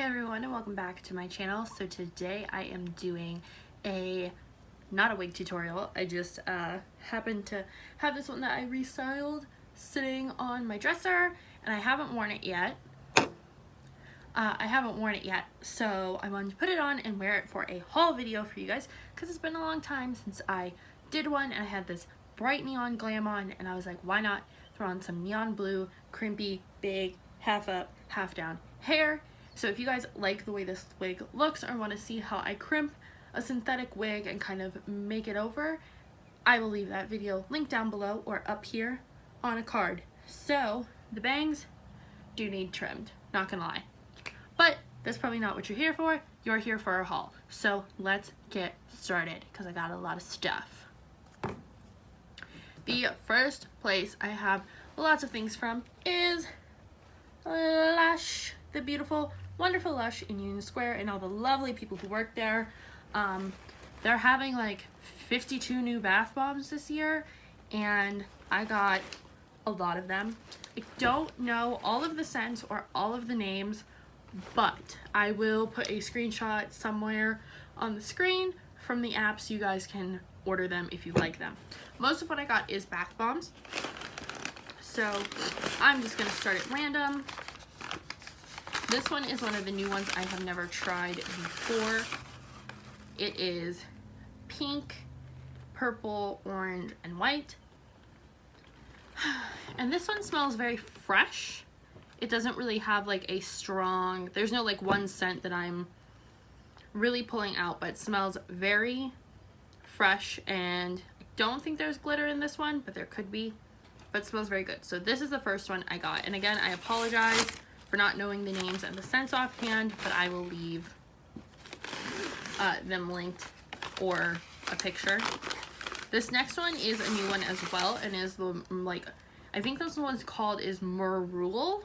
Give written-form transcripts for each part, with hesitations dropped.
everyone, and welcome back to my channel. So today I am doing not a wig tutorial. I just happened to have this one that I restyled sitting on my dresser, and I haven't worn it yet. So I wanted to put it on and wear it for a haul video for you guys because it's been a long time since I did one, and I had this bright neon glam on, and I was like, why not throw on some neon blue, crimpy, big, half up, half down hair. So if you guys like the way this wig looks or want to see how I crimp a synthetic wig and kind of make it over, I will leave that video linked down below or up here on a card. So the bangs do need trimmed, not gonna lie. But that's probably not what you're here for. You're here for a haul. So let's get started because I got a lot of stuff. The first place I have lots of things from is Lush, the beautiful, wonderful Lush in Union Square, and all the lovely people who work there. They're having like 52 new bath bombs this year, and I got a lot of them. I don't know all of the scents or all of the names, but I will put a screenshot somewhere on the screen from the app so you guys can order them if you like them. Most of what I got is bath bombs, so I'm just gonna start at random. This one is one of the new ones I have never tried before. It is pink, purple, orange, and white. And this one smells very fresh. It doesn't really have like a strong, there's no like one scent that I'm really pulling out, but it smells very fresh, and I don't think there's glitter in this one, but there could be, but it smells very good. So this is the first one I got, and again, I apologize for not knowing the names and the scents offhand, but I will leave them linked or a picture. This next one is a new one as well, and is the I think this one's called is Merule.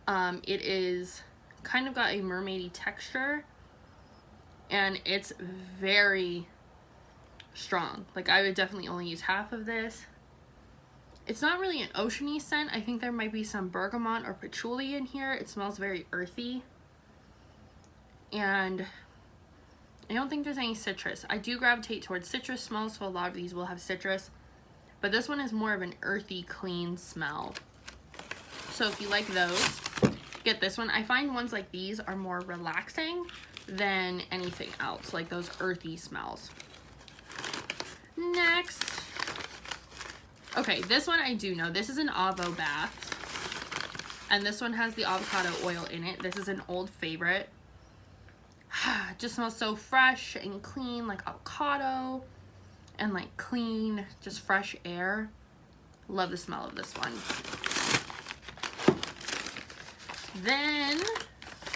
It is kind of got a mermaidy texture, and it's very strong. Like, I would definitely only use half of this. It's not really an oceany scent. I think there might be some bergamot or patchouli in here. It smells very earthy, and I don't think there's any citrus. I do gravitate towards citrus smells, so a lot of these will have citrus, but this one is more of an earthy, clean smell. So if you like those, get this one. I find ones like these are more relaxing than anything else, like those earthy smells. Next, okay, this one I do know. This is an Avo bath, and this one has the avocado oil in it. This is an old favorite. It just smells so fresh and clean, like avocado and like clean, just fresh air. Love the smell of this one. Then,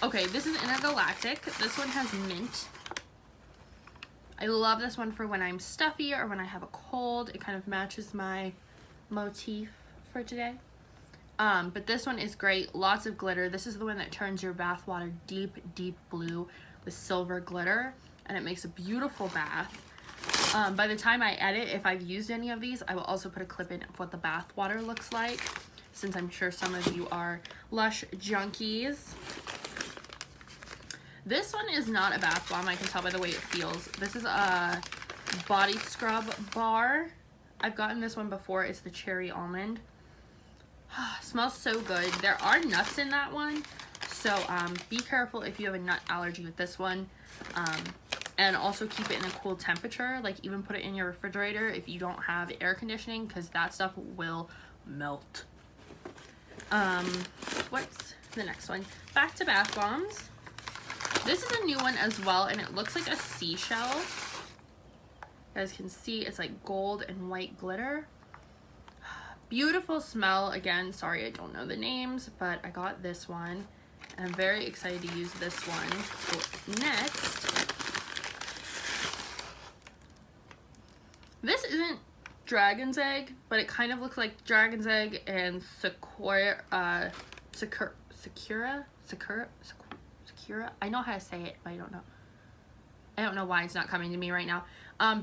okay, this is Intergalactic. This one has mint. I love this one for when I'm stuffy or when I have a cold. It kind of matches my motif for today. But this one is great. Lots of glitter. This is the one that turns your bath water deep, deep blue with silver glitter, and it makes a beautiful bath. By the time I edit, if I've used any of these, I will also put a clip in of what the bath water looks like, since I'm sure some of you are Lush junkies. This one is not a bath bomb. I can tell by the way it feels. This is a body scrub bar. I've gotten this one before. It's the cherry almond. Smells so good. There are nuts in that one, so be careful if you have a nut allergy with this one. And also keep it in a cool temperature. Like, even put it in your refrigerator if you don't have air conditioning, because that stuff will melt. What's the next one? Back to bath bombs. This is a new one as well, and it looks like a seashell. You guys can see it's like gold and white glitter. Beautiful smell. Again, sorry I don't know the names, but I got this one, and I'm very excited to use this one. So next, this isn't dragon's egg, but it kind of looks like dragon's egg and sakura. I know how to say it, but I don't know why it's not coming to me right now.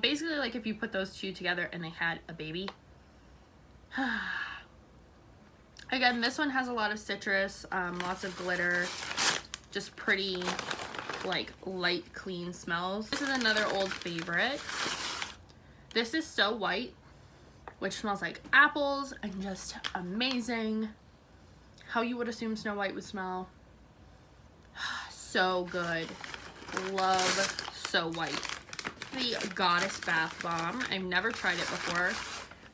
Basically, like if you put those two together and they had a baby. Again, this one has a lot of citrus, lots of glitter, just pretty, like, light, clean smells. This is another old favorite. This is So White, which smells like apples and just amazing. How you would assume Snow White would smell. So good. Love So White. The Goddess Bath Bomb. I've never tried it before,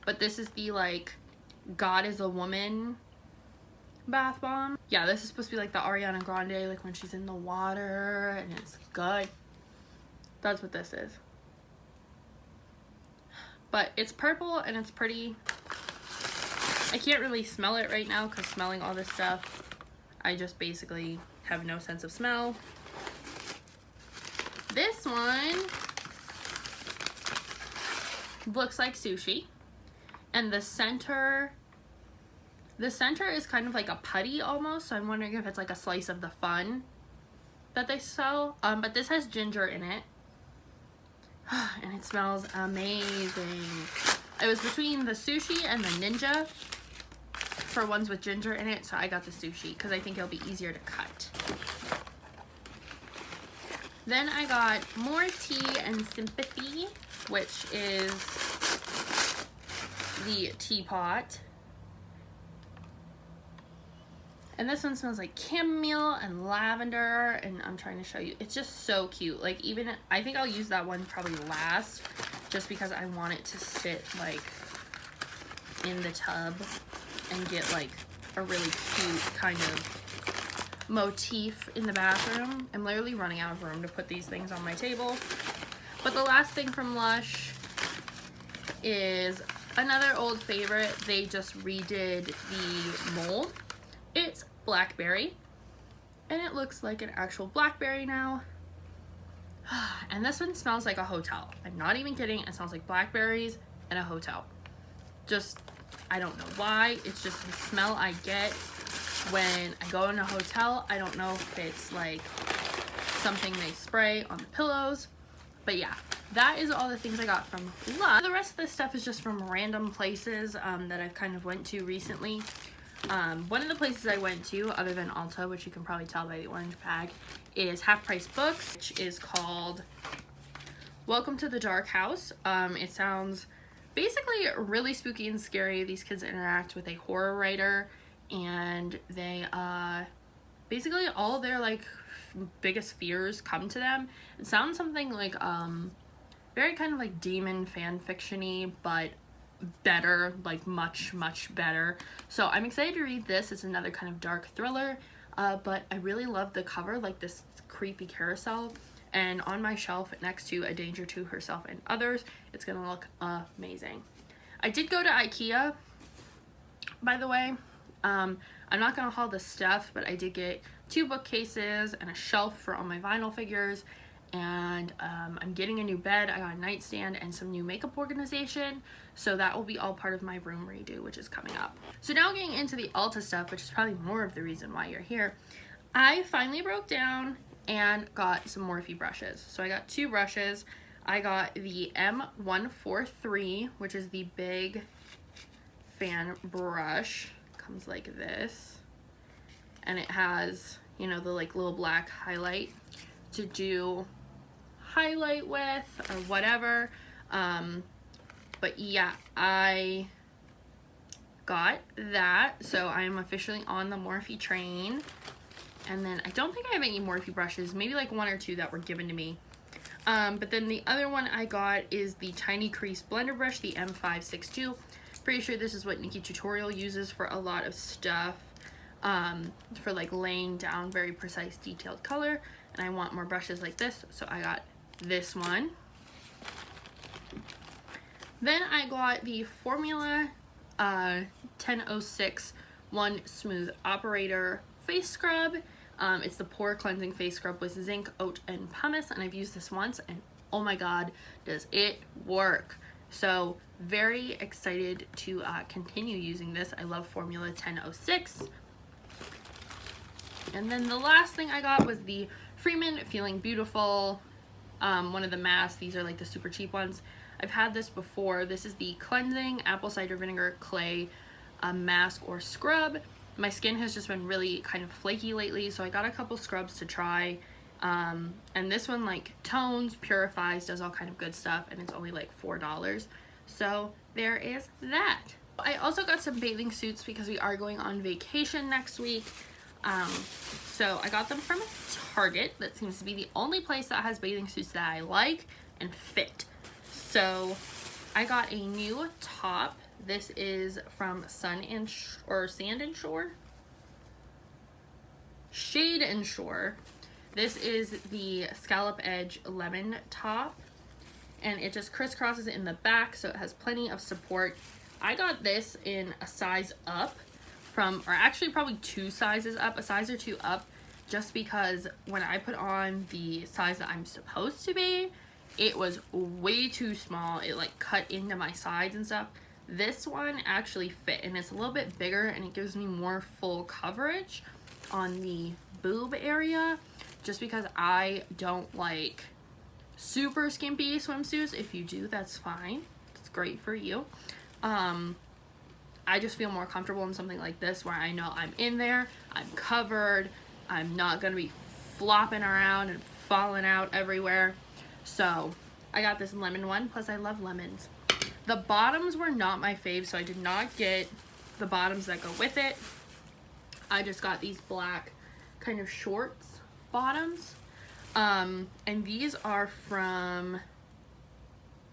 but this is the, like, God is a Woman bath bomb. Yeah, this is supposed to be like the Ariana Grande, like when she's in the water, and it's good. That's what this is. But it's purple and it's pretty. I can't really smell it right now because smelling all this stuff, I just basically have no sense of smell. This one looks like sushi, and the center is kind of like a putty almost, so I'm wondering if it's like a slice of the fun that they sell. But this has ginger in it, and it smells amazing. It was between the sushi and the ninja for ones with ginger in it, so I got the sushi because I think it'll be easier to cut. Then I got More Tea and Sympathy, which is the teapot. And this one smells like chamomile and lavender, and I'm trying to show you. It's just so cute. Like, even, I think I'll use that one probably last, just because I want it to sit, like, in the tub and get, like, a really cute kind of motif in the bathroom. I'm literally running out of room to put these things on my table. But the last thing from Lush is another old favorite. They just redid the mold. It's blackberry, and it looks like an actual blackberry now. And this one smells like a hotel. I'm not even kidding. It smells like blackberries and a hotel. Just, I don't know why. It's just the smell I get when I go in a hotel. I don't know if it's like something they spray on the pillows, but yeah, that is all the things I got from Lush. The rest of this stuff is just from random places that I've kind of went to recently. One of the places I went to, other than Ulta, which you can probably tell by the orange bag, is Half Price Books, which is called Welcome to the Dark House. It sounds basically really spooky and scary. These kids interact with a horror writer, and they, basically all their, like, biggest fears come to them. It sounds something like, very kind of like demon fan fiction-y, but better, like much better. So I'm excited to read this. It's another kind of dark thriller, but I really love the cover, like this creepy carousel, and on my shelf next to A Danger to Herself and Others. It's gonna look amazing. I did go to IKEA, by the way. I'm not gonna haul the stuff, but I did get 2 bookcases and a shelf for all my vinyl figures, and I'm getting a new bed. I got a nightstand and some new makeup organization, so that will be all part of my room redo, which is coming up. So now getting into the Ulta stuff, which is probably more of the reason why you're here. I finally broke down and got some Morphe brushes. So I got 2 brushes. I got the M143, which is the big fan brush. Comes like this, and it has, you know, the like little black highlight to do highlight with or whatever. But yeah, I got that, so I am officially on the Morphe train. And then I don't think I have any Morphe brushes, maybe like 1 or 2 that were given to me. But then the other one I got is the Tiny Crease Blender Brush, the M562. Pretty sure this is what Nikki Tutorial uses for a lot of stuff, for like laying down very precise detailed color. And I want more brushes like this, so I got this one. Then I got the Formula 1006 One Smooth Operator Face Scrub. It's the pore cleansing face scrub with zinc, oat, and pumice, and I've used this once, and oh my god, does it work. So very excited to continue using this. I love Formula 1006. And then the last thing I got was the Freeman Feeling Beautiful, one of the masks. These are like the super cheap ones. I've had this before. This is the cleansing apple cider vinegar clay mask or scrub. my skin has just been really kind of flaky lately, so I got a couple scrubs to try. And this one like tones, purifies, does all kind of good stuff, and it's only like $4. So there is that. I also got some bathing suits because we are going on vacation next week. So I got them from Target. That seems to be the only place that has bathing suits that I like and fit. So I got a new top. This is from Sand and Shore? Shade and Shore. This is the Scallop Edge Lemon top, and it just crisscrosses in the back, so it has plenty of support. I got this in a size up from, or actually probably 2 sizes up, a size or 2 up, just because when I put on the size that I'm supposed to be, it was way too small. It like cut into my sides and stuff. This one actually fit, and it's a little bit bigger, and it gives me more full coverage on the boob area, just because I don't like super skimpy swimsuits. If you do, that's fine. It's great for you. I just feel more comfortable in something like this where I know I'm in there, I'm covered, I'm not gonna be flopping around and falling out everywhere. So I got this lemon one, plus I love lemons. The bottoms were not my fave, so I did not get the bottoms that go with it. I just got these black kind of shorts bottoms. And these are from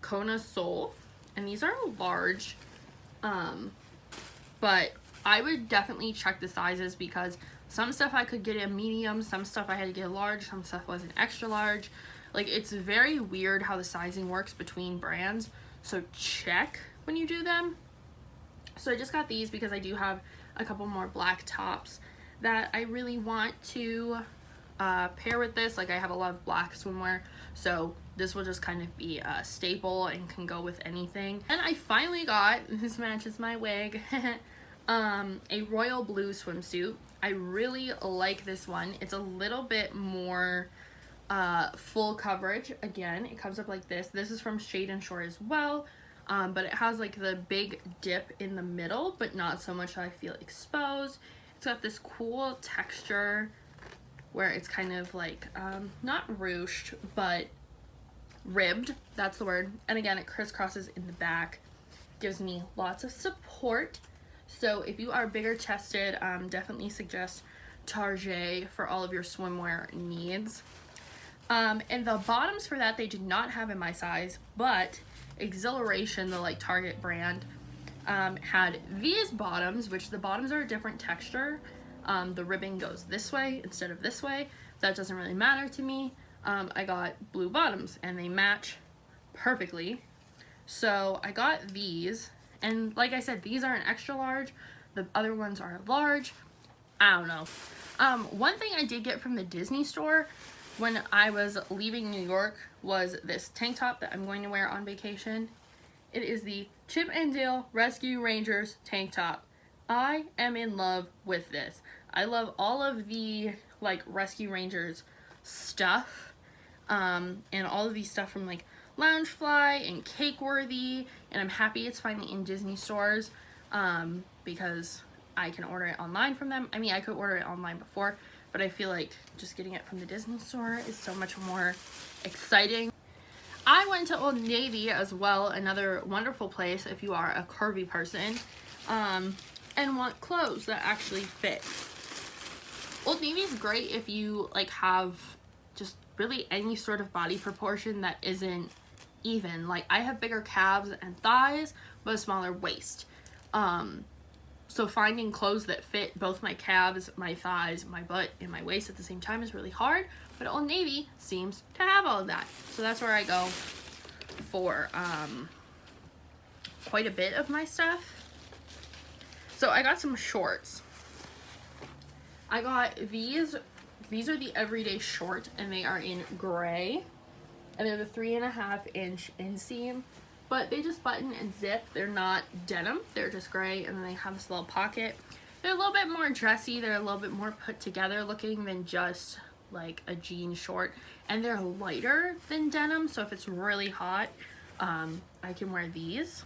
Kona Soul, and these are large. But I would definitely check the sizes, because some stuff I could get a medium, some stuff I had to get a large, some stuff was an extra large. Like, it's very weird how the sizing works between brands, so check when you do them. So I just got these because I do have a couple more black tops that I really want to pair with this. Like, I have a lot of black swimwear, so this will just kind of be a staple and can go with anything. And I finally got, this matches my wig, a royal blue swimsuit. I really like this one. It's a little bit more full coverage. Again, it comes up like this. This is from Shade and Shore as well, but it has like the big dip in the middle, but not so much that I feel exposed. It's got this cool texture where it's kind of like not ruched, but ribbed, that's the word. And again, it crisscrosses in the back, gives me lots of support. So if you are bigger chested, definitely suggest Target for all of your swimwear needs. And the bottoms for that, they did not have in my size, but Exhilaration, the like Target brand, had these bottoms, which the bottoms are a different texture. The ribbing goes this way instead of this way. That doesn't really matter to me. I got blue bottoms, and they match perfectly. So I got these, and like I said, these are an extra large. The other ones are large. I don't know. One thing I did get from the Disney store when I was leaving New York was this tank top that I'm going to wear on vacation. It is the Chip and Dale Rescue Rangers tank top. I am in love with this. I love all of the like Rescue Rangers stuff, and all of these stuff from like Loungefly and Cakeworthy, and I'm happy it's finally in Disney stores, because I can order it online from them. I mean, I could order it online before, but I feel like just getting it from the Disney store is so much more exciting. I went to Old Navy as well, another wonderful place if you are a curvy person, and want clothes that actually fit. Old Navy is great if you like have just really any sort of body proportion that isn't even. Like, I have bigger calves and thighs, but a smaller waist. So finding clothes that fit both my calves, my thighs, my butt, and my waist at the same time is really hard, but Old Navy seems to have all of that. So that's where I go for quite a bit of my stuff. So I got some shorts. I got these are the everyday short, and they are in gray, and they're the 3.5 inch inseam, but they just button and zip. They're not denim, they're just gray, and then they have this little pocket. They're a little bit more dressy, they're a little bit more put together looking than just like a jean short, and they're lighter than denim, so if it's really hot, I can wear these.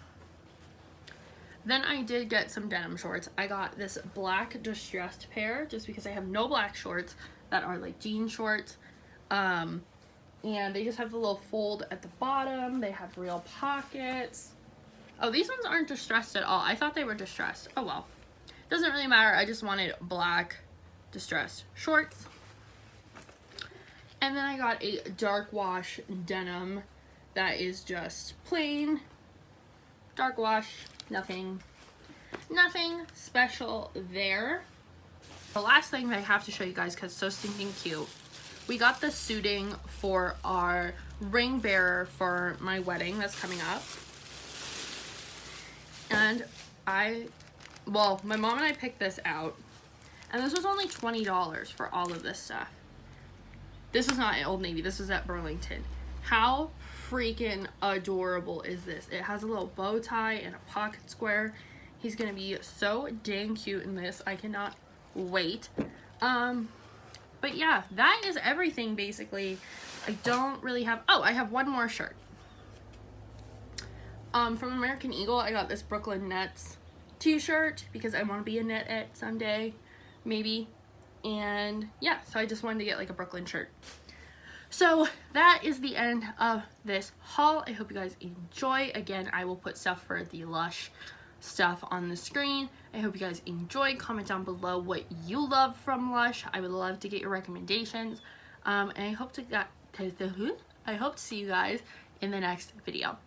Then I did get some denim shorts. I got this black distressed pair just because I have no black shorts that are like jean shorts. And they just have the little fold at the bottom. They have real pockets. Oh, these ones aren't distressed at all. I thought they were distressed. Oh well. Doesn't really matter. I just wanted black distressed shorts. And then I got a dark wash denim that is just plain dark wash. Nothing special there. The last thing that I have to show you guys because it's so stinking cute. We got the suiting for our ring bearer for my wedding that's coming up. And my mom and I picked this out. And this was only $20 for all of this stuff. This is not at Old Navy. This is at Burlington. How freaking adorable is this? It has a little bow tie and a pocket square. He's gonna be so dang cute in this. I cannot wait. But yeah, that is everything basically. I don't really have, oh, I have one more shirt. From American Eagle, I got this Brooklyn Nets t-shirt because I want to be a Net someday, maybe. And yeah, so I just wanted to get like a Brooklyn shirt. So that is the end of this haul. I hope you guys enjoy. Again, I will put stuff for the Lush stuff on the screen. I hope you guys enjoyed. Comment down below what you love from Lush. I would love to get your recommendations. And I hope to see you guys in the next video.